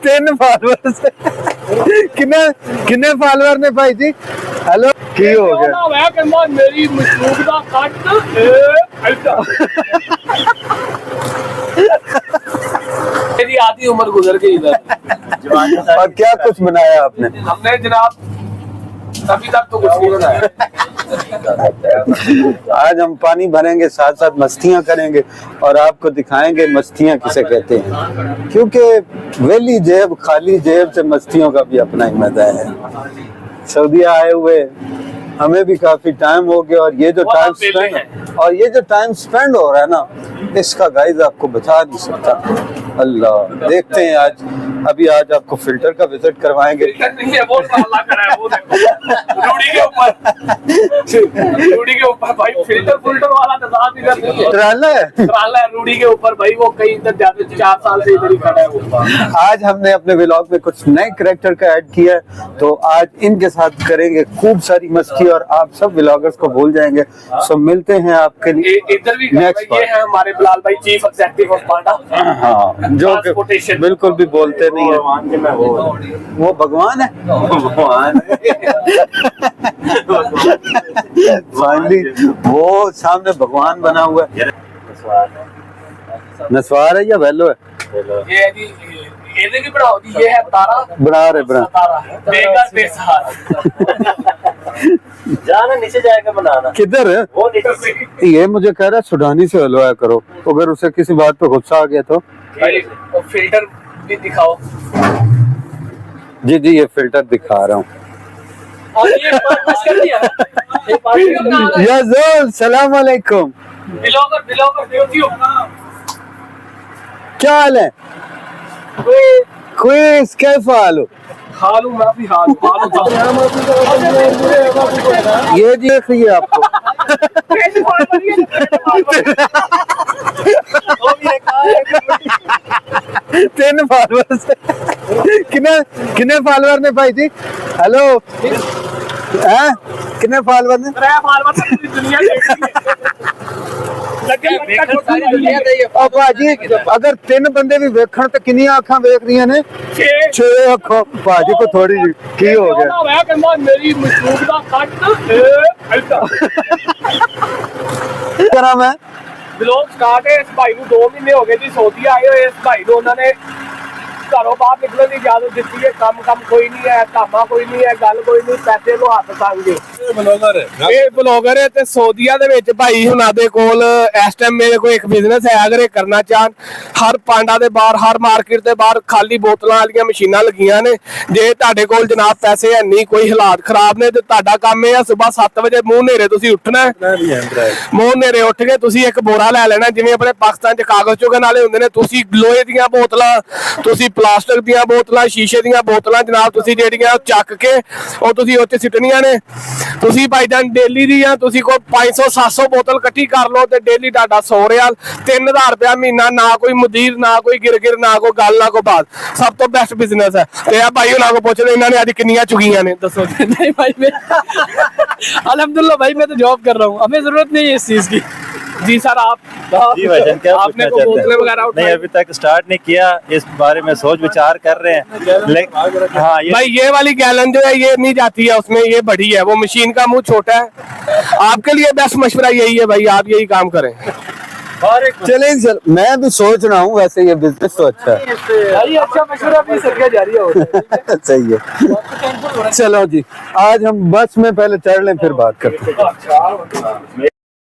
3 follower किन्ने follower ने भाई जी? हेलो की हो गया मेरी मशरूक दा कट मेरी आधी उम्र गुजर गई इधर। और क्या कुछ बनाया आपने? हमने जनाब अभी तक तो कुछ नहीं बनाया। आज हम पानी भरेंगे, साथ साथ मस्तियां करेंगे और आपको दिखाएंगे मस्तियां किसे कहते हैं, क्योंकि वेली जेब खाली जेब से मस्तियों का भी अपना ही मजा है। सऊदीया आए हुए हमें भी काफी टाइम हो गया और ये जो टाइम स्पेंड हो रहा है ना, इसका गाइस आपको बता नहीं सकता। अल्लाह, देखते हैं आज आपको फिल्टर का विजिट करवाएंगे। नहीं है, वो अल्लाह करा है, वो देखो रूडी के ऊपर भाई फिल्टर वाला निजाम इधर नहीं है। ट्राला है रूडी के ऊपर भाई, वो कहीं इधर जाते 4 साल से इधर ही खड़ा है वो। आज हमने अपने व्लॉग में कुछ नए कैरेक्टर का ऐड किया है, तो आज इनके साथ करेंगे खूब सारी मस्ती और आप सब व्लॉगर्स को भूल जाएंगे। सो मिलते हैं आपके लिए इधर भी। नेक्स्ट। ये है हमारे बिलाल भाई, चीफ एग्जीक्यूटिव ऑफ पांडा। हाँ, जो बिल्कुल भी बोलते नहीं है। वो भगवान है। फाइनली वो सामने भगवान बना हुआ है। नस्वार है या वेलो है? ये है जी, ये की बढ़ाओ दी, ये है तारा बना रहे तारा बेगर बेसहारा। जाना नीचे जाएगा बनाना। किधर है वो नीचे से। ये मुझे कह रहा है सुडानी से हलवाया करो, अगर उसे किसी बात पे गुस्सा आ गया तो। वो फिल्टर भी दिखाओ। जी ये फिल्टर दिखा रहा हूँ। और ये पास कर दिया। याज़ोल सलाम अलैकुम। बिलोगर देवतियों क्या हाल है? क्विज कैसे हाल हो? हालू मैं भी हालू ये देख रही है आपको। तीन फॉलोअर्स कितने फॉलोअर ने भाई जी? हेलो हैं, कितने फॉलोअर ने? दुनिया भाजी अगर 3 बंदे भी वेखण तो कितनी अखां वेख रही ने? 6 अखां। भाजी को थोड़ी की हो गया? मेरी मशरूक दा कट करा मैं ब्लॉग स्टार्ट है। इस भाई ਨੂੰ 2 महीने हो गए जी सऊदी आए हुए। इस भाई ਨੂੰ ਉਹਨਾਂ ਨੇ ਘਰੋਂ ਬਾਹਰ ਨਿਕਲਣ ਦੀ ਇਜਾਜ਼ਤ ਦਿੱਤੀ ਹੈ। ਕੰਮ ਕੋਈ ਨਹੀਂ ਹੈ, ਧਾਮਾ ਕੋਈ ਨਹੀਂ ਹੈ, ਗੱਲ ਕੋਈ ਨਹੀਂ, ਪੈਸੇ ਨੂੰ ਹੱਥ ਸੰਗੇ। ਇਹ ਬਲੌਗਰ ਹੈ ਤੇ ਸਊਦੀਆ ਦੇ ਵਿੱਚ ਭਾਈ ਹੁਣਾਂ ਦੇ ਕੋਲ ਇਸ ਟਾਈਮ ਮੇਰੇ ਕੋਲ ਇੱਕ ਬਿਜ਼ਨਸ ਹੈ। ਅਗਰ ਇਹ ਕਰਨਾ ਚਾਹਣ, ਹਰ ਪਾਂਡਾ ਦੇ ਬਾਹਰ, ਹਰ ਮਾਰਕੀਟ ਦੇ ਬਾਹਰ ਖਾਲੀ ਬੋਤਲਾਂ ਵਾਲੀਆਂ ਮਸ਼ੀਨਾਂ ਲੱਗੀਆਂ ਨੇ। ਜੇ ਤੁਹਾਡੇ ਕੋਲ ਜਨਾਬ ਪੈਸੇ ਹੈ ਨਹੀਂ, ਕੋਈ ਹਾਲਾਤ ਖਰਾਬ ਨੇ, ਤੇ ਤੁਹਾਡਾ ਕੰਮ ਇਹ ਆ ਸਵੇਰ 7 ਵਜੇ ਮੂੰਹ ਹਨੇਰੇ ਤੁਸੀਂ ਉੱਠਣਾ ਹੈ। ਮੂੰਹ ਹਨੇਰੇ ਉੱਠ ਕੇ ਤੁਸੀਂ ਇੱਕ ਬੋਰਾ ਲੈ ਲੈਣਾ, ਜਿਵੇਂ ਆਪਣੇ ਪਾਕਿਸਤਾਨ 'ਚ ਕਾਗਜ਼ ਚੁਗਣ ਵਾਲੇ ਹੁੰਦੇ ਨੇ। ਤੁਸੀਂ ਲੋਹੇ ਦੀਆਂ ਬੋਤਲਾਂ, ਤੁਸੀਂ प्लास्टिक ਦੀਆਂ ਬੋਤਲਾਂ, ਸ਼ੀਸ਼ੇ ਦੀਆਂ ਬੋਤਲਾਂ ਜਨਾਬ ਤੁਸੀਂ ਜਿਹੜੀਆਂ ਚੱਕ ਕੇ ਉਹ ਤੁਸੀਂ ਉੱਥੇ ਸਿੱਟਣੀਆਂ ਨੇ। ਤੁਸੀਂ ਭਾਈਜਾਨ ਡੇਲੀ ਦੀਆਂ ਤੁਸੀਂ ਕੋਈ 500-700 ਬੋਤਲ ਇਕੱਠੀ ਕਰ ਲਓ ਤੇ ਡੇਲੀ ਤੁਹਾਡਾ 100 ਰਿਆਲ, 3000 ਰੁਪਇਆ ਮਹੀਨਾ। ਨਾ ਕੋਈ ਮੁਦੀਰ, ਨਾ ਕੋਈ ਗਿਰਗਿਰ, ਨਾ ਕੋਈ ਗੱਲ, ਨਾ ਕੋਈ ਬਾਤ। ਸਭ ਤੋਂ ਬੈਸਟ ਬਿਜ਼ਨਸ ਹੈ। ਤੇ ਆ ਭਾਈ ਉਹਨਾਂ ਕੋ ਪੁੱਛਦੇ ਇਹਨਾਂ ਨੇ ਅੱਜ ਕਿੰਨੀਆਂ ਚੁਗੀਆਂ ਨੇ, ਦੱਸੋ। नहीं भाई मैं अल्हम्दुलिल्लाह भाई मैं तो जॉब कर रहा हूँ, हमें जरूरत नहीं है इस चीज की। जी सर जी भाईजान क्या आपने को बोतलें वगैरह नहीं, अभी तक स्टार्ट नहीं किया, इस बारे में सोच विचार कर रहे हैं। हाँ भाई ये वाली गैलन जो है ये नहीं जाती है उसमें, ये बड़ी है। वो मशीन का मुंह छोटा है। आपके लिए बेस्ट मशवरा यही है भाई, आप यही काम करें। चलें सर, मैं भी सोच रहा हूँ वैसे ये बिजनेस तो अच्छा है भाई, अच्छा मशवरा भी सबके जारी हो। सही है। चलो जी, आज हम बस में पहले चढ़ लें फिर बात करते हैं।